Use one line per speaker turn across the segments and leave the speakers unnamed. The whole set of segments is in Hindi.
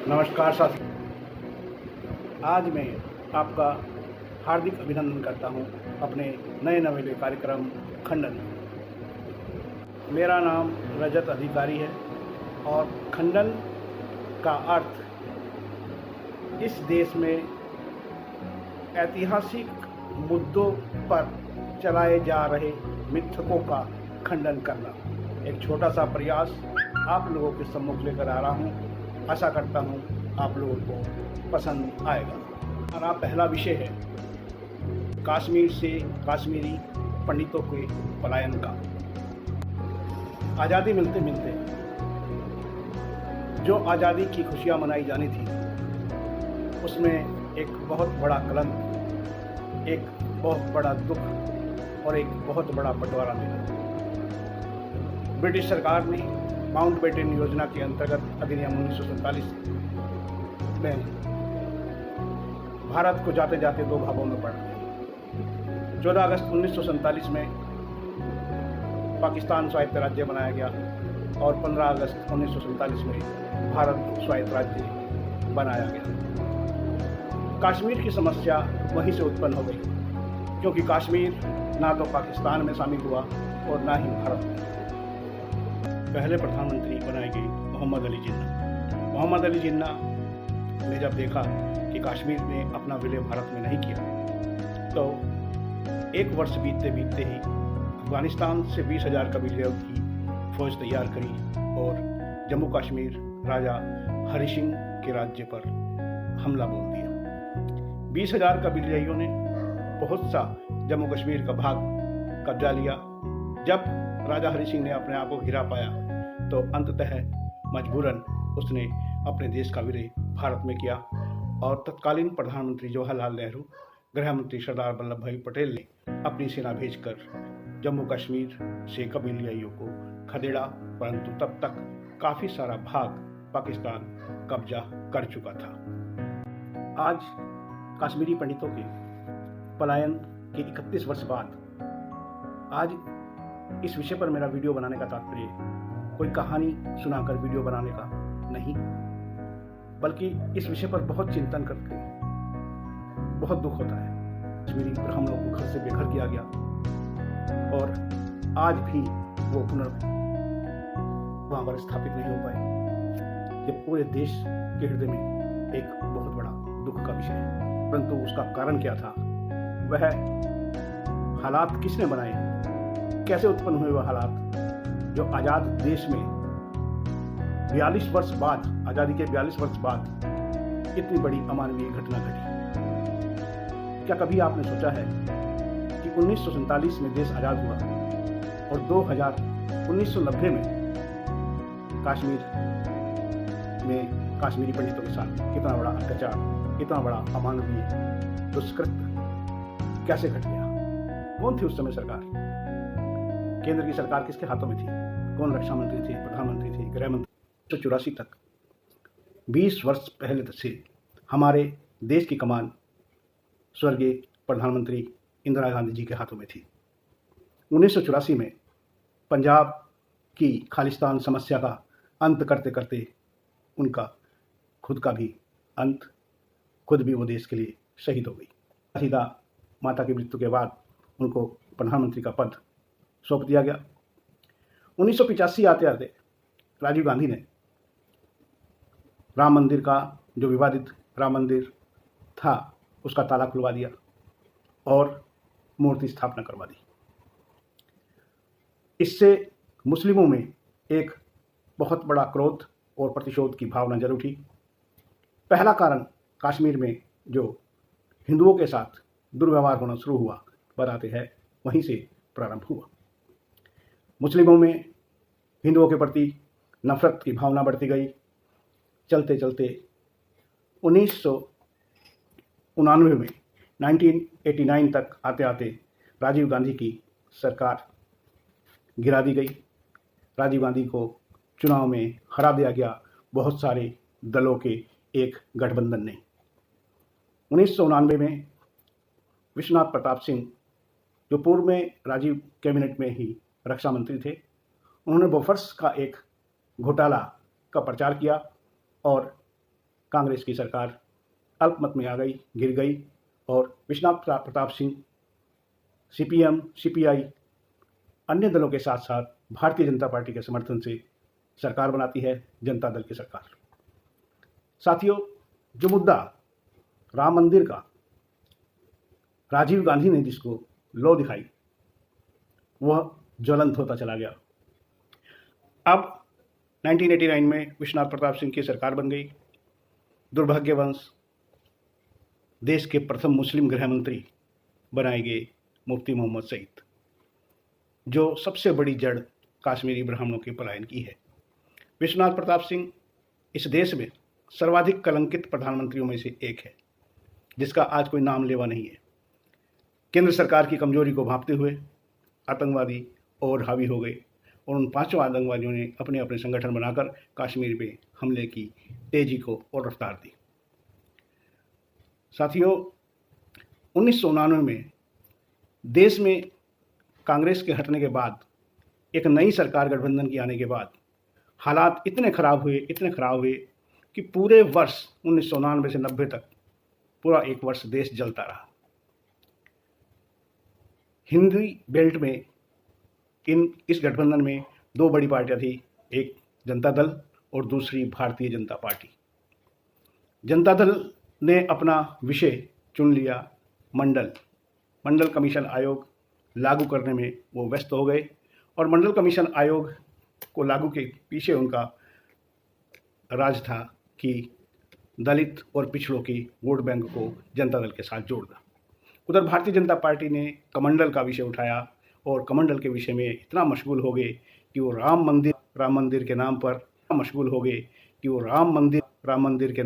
नमस्कार साथी। आज मैं आपका हार्दिक अभिनंदन करता हूं अपने नए नवेले कार्यक्रम खंडन में। मेरा नाम रजत अधिकारी है और खंडन का अर्थ इस देश में ऐतिहासिक मुद्दों पर चलाए जा रहे मिथकों का खंडन करना। एक छोटा सा प्रयास आप लोगों के सम्मुख लेकर आ रहा हूँ। आशा करता हूँ आप लोगों को पसंद आएगा। हमारा पहला विषय है कश्मीर से काश्मीरी पंडितों के पलायन का। आज़ादी मिलते मिलते जो आज़ादी की खुशियाँ मनाई जानी थी, उसमें एक बहुत बड़ा कलंक, एक बहुत बड़ा दुख और एक बहुत बड़ा बंटवारा मिला। ब्रिटिश सरकार ने माउंटबेटन योजना के अंतर्गत अधिनियम 1947 में भारत को जाते जाते दो भागों में बांट दिया। 14 अगस्त 1947 में पाकिस्तान स्वायत्त राज्य बनाया गया और 15 अगस्त 1947 में भारत स्वायत्त राज्य बनाया गया। कश्मीर की समस्या वहीं से उत्पन्न हो गई, क्योंकि कश्मीर ना तो पाकिस्तान में शामिल हुआ और ना ही भारत में। पहले प्रधानमंत्री बनाए गए मोहम्मद अली जिन्ना। मोहम्मद अली जिन्ना ने जब देखा कि कश्मीर ने अपना विलय भारत में नहीं किया, तो एक वर्ष बीतते बीतते ही अफगानिस्तान से 20,000 कबीलों की फौज तैयार करी और जम्मू कश्मीर राजा हरि सिंह के राज्य पर हमला बोल दिया। 20,000 कबीलियों ने बहुत सा जम्मू कश्मीर का भाग कब्जा लिया। जब राजा हरि सिंह ने अपने आप को घिरा पाया, तो अंततः मजबूरन उसने अपने देश का विलय भारत में किया और तत्कालीन प्रधानमंत्री जवाहरलाल नेहरू, गृह मंत्री सरदार वल्लभ भाई पटेल ने अपनी सेना भेजकर जम्मू कश्मीर से कबीलियों को खदेड़ा, परंतु तब तक काफ़ी सारा भाग पाकिस्तान कब्जा कर चुका था। आज कश्मीरी पंडितों के पलायन के 31 वर्ष बाद आज इस विषय पर मेरा वीडियो बनाने का तात्पर्य कोई कहानी सुनाकर वीडियो बनाने का नहीं, बल्कि इस विषय पर बहुत चिंतन करके बहुत दुख होता है। कश्मीरी ब्राह्मणों को घर से बेघर किया गया और आज भी वो वहाँ पर स्थापित नहीं हो पाए। ये पूरे देश के हृदय में एक बहुत बड़ा दुख का विषय है। परंतु उसका कारण क्या था, वह हालात किसने बनाए, कैसे उत्पन्न हुए वह हालात जो आज़ाद देश में 42 वर्ष बाद, आज़ादी के 42 वर्ष बाद इतनी बड़ी अमानवीय घटना घटी। क्या कभी आपने सोचा है कि 1947 में देश आज़ाद हुआ और 1990 में कश्मीर में कश्मीरी पंडितों के साथ कितना बड़ा अत्याचार, कितना बड़ा अमानवीय दुष्कृत्य कैसे घट गया? कौन थी उस समय सरकार? केंद्र की सरकार किसके हाथों में थी? कौन रक्षा मंत्री थे, प्रधानमंत्री थे, गृह मंत्री? 1984 तक 20 वर्ष पहले से हमारे देश की कमान स्वर्गीय प्रधानमंत्री इंदिरा गांधी जी के हाथों में थी। 1984 में पंजाब की खालिस्तान समस्या का अंत करते करते उनका खुद का भी अंत, खुद भी वो देश के लिए शहीद हो गई। सीधा माता की मृत्यु के बाद उनको प्रधानमंत्री का पद सौंप दिया गया। 1985 आते आते राजीव गांधी ने राम मंदिर का, जो विवादित राम मंदिर था, उसका ताला खुलवा दिया और मूर्ति स्थापना करवा दी। इससे मुस्लिमों में एक बहुत बड़ा क्रोध और प्रतिशोध की भावना जग उठी। पहला कारण कश्मीर में जो हिंदुओं के साथ दुर्व्यवहार होना शुरू हुआ, बताते हैं, वहीं से प्रारंभ हुआ। मुस्लिमों में हिंदुओं के प्रति नफरत की भावना बढ़ती गई। चलते चलते 1989 में 1989 तक आते आते राजीव गांधी की सरकार गिरा दी गई। राजीव गांधी को चुनाव में हरा दिया गया बहुत सारे दलों के एक गठबंधन ने। 1989 में विश्वनाथ प्रताप सिंह, जो पूर्व में राजीव कैबिनेट में ही रक्षा मंत्री थे, उन्होंने बोफर्स का एक घोटाला का प्रचार किया और कांग्रेस की सरकार अल्पमत में आ गई, गिर गई और विश्वनाथ प्रताप सिंह सीपीएम, सीपीआई अन्य दलों के साथ साथ भारतीय जनता पार्टी के समर्थन से सरकार बनाती है, जनता दल की सरकार। साथियों, जो मुद्दा राम मंदिर का राजीव गांधी ने जिसको लौ दिखाई, वह ज्वलंत होता चला गया। अब 1989 में विश्वनाथ प्रताप सिंह की सरकार बन गई। दुर्भाग्यवश देश के प्रथम मुस्लिम गृह मंत्री बनाए गए मुफ्ती मोहम्मद सईद, जो सबसे बड़ी जड़ काश्मीरी ब्राह्मणों के पलायन की है। विश्वनाथ प्रताप सिंह इस देश में सर्वाधिक कलंकित प्रधानमंत्रियों में से एक है, जिसका आज कोई नाम लेवा नहीं है। केंद्र सरकार की कमजोरी को भांपते हुए आतंकवादी और हावी हो गए और उन 5 आतंकवादियों ने अपने अपने संगठन बनाकर कश्मीर में हमले की तेजी को और रफ्तार दी। साथियों, 1999 में देश में कांग्रेस के हटने के बाद, एक नई सरकार गठबंधन की आने के बाद हालात इतने खराब हुए कि पूरे वर्ष 1999 से 90 तक पूरा एक वर्ष देश जलता रहा। हिंदी बेल्ट में इस गठबंधन में 2 बड़ी पार्टियां थी, एक जनता दल और दूसरी भारतीय जनता पार्टी। जनता दल ने अपना विषय चुन लिया मंडल कमीशन आयोग लागू करने में वो व्यस्त हो गए और मंडल कमीशन आयोग को लागू के पीछे उनका राज था कि दलित और पिछड़ों की वोट बैंक को जनता दल के साथ जोड़ना। उधर भारतीय जनता पार्टी ने कमंडल का विषय उठाया और कमंडल के विषय में इतना मशगूल हो गए कि वो राम मंदिर के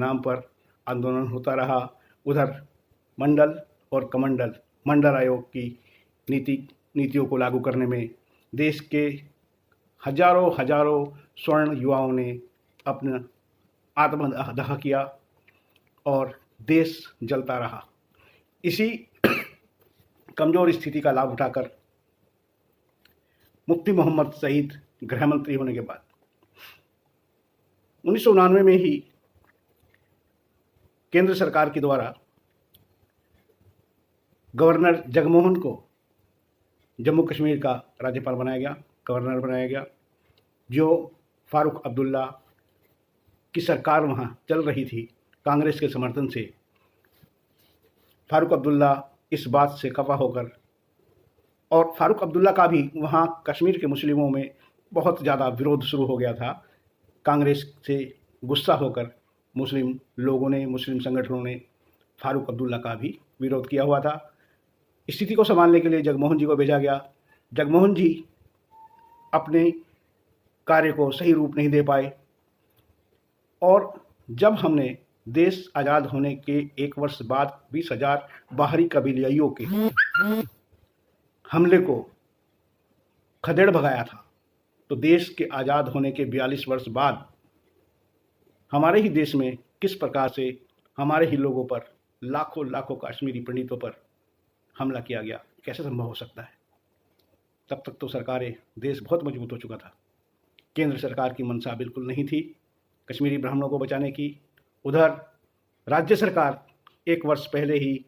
नाम पर आंदोलन होता रहा। उधर मंडल और कमंडल मंडल आयोग की नीतियों को लागू करने में देश के हजारों स्वर्ण युवाओं ने अपना आत्मदाह किया और देश जलता रहा। इसी कमजोर स्थिति का लाभ उठाकर मुफ्ती मोहम्मद सईद गृह मंत्री होने के बाद 1999 में ही केंद्र सरकार के द्वारा गवर्नर जगमोहन को जम्मू कश्मीर का राज्यपाल गवर्नर बनाया गया, जो फारूक अब्दुल्ला की सरकार वहाँ चल रही थी कांग्रेस के समर्थन से। फारूक अब्दुल्ला इस बात से खफा होकर, और फारूक अब्दुल्ला का भी वहाँ कश्मीर के मुस्लिमों में बहुत ज़्यादा विरोध शुरू हो गया था। कांग्रेस से गुस्सा होकर मुस्लिम लोगों ने, मुस्लिम संगठनों ने फारूक अब्दुल्ला का भी विरोध किया हुआ था। स्थिति को संभालने के लिए जगमोहन जी को भेजा गया। जगमोहन जी अपने कार्य को सही रूप नहीं दे पाए और जब हमने देश आज़ाद होने के 1 वर्ष बाद 20,000 बाहरी कबीलियाइयों के हमले को खदेड़ भगाया था, तो देश के आज़ाद होने के 42 वर्ष बाद हमारे ही देश में किस प्रकार से हमारे ही लोगों पर, लाखों कश्मीरी पंडितों पर हमला किया गया, कैसे संभव हो सकता है। तब तक तो सरकारें, देश बहुत मजबूत हो चुका था। केंद्र सरकार की मंशा बिल्कुल नहीं थी कश्मीरी ब्राह्मणों को बचाने की। उधर राज्य सरकार 1 वर्ष पहले ही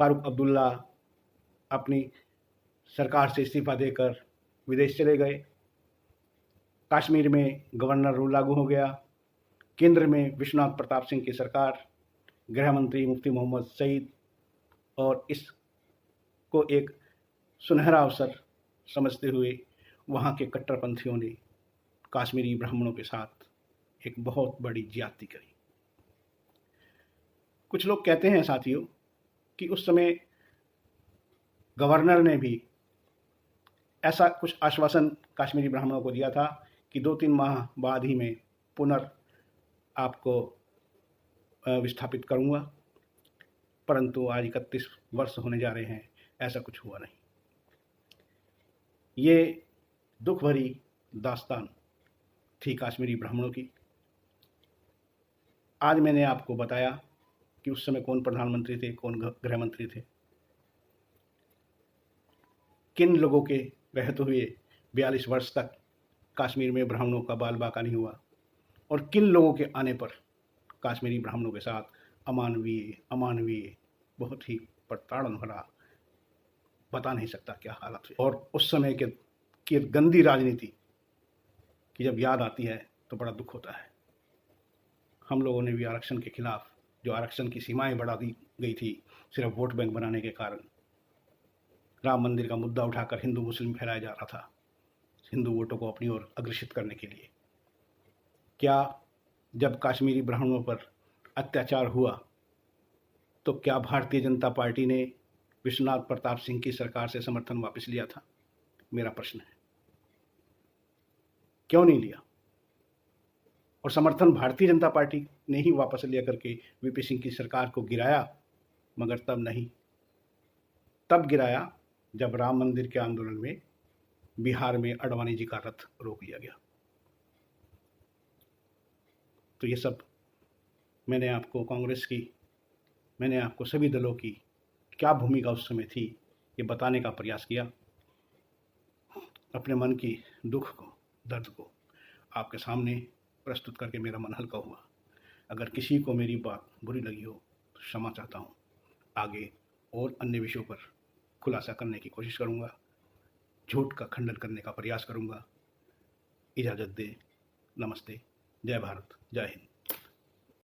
फारूक अब्दुल्ला अपनी सरकार से इस्तीफा देकर विदेश चले गए। कश्मीर में गवर्नर रूल लागू हो गया। केंद्र में विश्वनाथ प्रताप सिंह की सरकार, गृह मंत्री मुफ्ती मोहम्मद सईद, और इसको एक सुनहरा अवसर समझते हुए वहाँ के कट्टरपंथियों ने कश्मीरी ब्राह्मणों के साथ एक बहुत बड़ी ज्यादती करी। कुछ लोग कहते हैं साथियों कि उस समय गवर्नर ने भी ऐसा कुछ आश्वासन कश्मीरी ब्राह्मणों को दिया था कि 2-3 माह बाद ही मैं आपको विस्थापित करूंगा, परंतु आज 31 वर्ष होने जा रहे हैं, ऐसा कुछ हुआ नहीं। ये दुख भरी दास्तान थी कश्मीरी ब्राह्मणों की। आज मैंने आपको बताया कि उस समय कौन प्रधानमंत्री थे, कौन गृह मंत्री थे, किन लोगों के रहते हुए 42 वर्ष तक कश्मीर में ब्राह्मणों का बाल बाका नहीं हुआ, और किन लोगों के आने पर कश्मीरी ब्राह्मणों के साथ अमानवीय बहुत ही प्रताड़ना भरा, बता नहीं सकता क्या हालत है। और उस समय के की गंदी राजनीति की जब याद आती है तो बड़ा दुख होता है। हम लोगों ने भी आरक्षण के खिलाफ, जो आरक्षण की सीमाएं बढ़ा दी गई थी सिर्फ वोट बैंक बनाने के कारण, राम मंदिर का मुद्दा उठाकर हिंदू मुस्लिम फैलाया जा रहा था हिंदू वोटों को अपनी ओर अग्रसित करने के लिए। क्या जब कश्मीरी ब्राह्मणों पर अत्याचार हुआ तो क्या भारतीय जनता पार्टी ने विश्वनाथ प्रताप सिंह की सरकार से समर्थन वापस लिया था? मेरा प्रश्न है, क्यों नहीं लिया? और समर्थन भारतीय जनता पार्टी ने ही वापस लिया करके वीपी सिंह की सरकार को गिराया, मगर तब नहीं, तब गिराया जब राम मंदिर के आंदोलन में बिहार में अडवाणी जी का रथ रोक लिया गया। तो ये सब मैंने आपको मैंने आपको सभी दलों की क्या भूमिका उस समय थी ये बताने का प्रयास किया। अपने मन की दुख को, दर्द को आपके सामने प्रस्तुत करके मेरा मन हल्का हुआ। अगर किसी को मेरी बात बुरी लगी हो तो क्षमा चाहता हूँ। आगे और अन्य विषयों पर खुलासा करने की कोशिश करूँगा, झूठ का खंडन करने का प्रयास करूँगा। इजाज़त दें। नमस्ते। जय भारत, जय हिंद।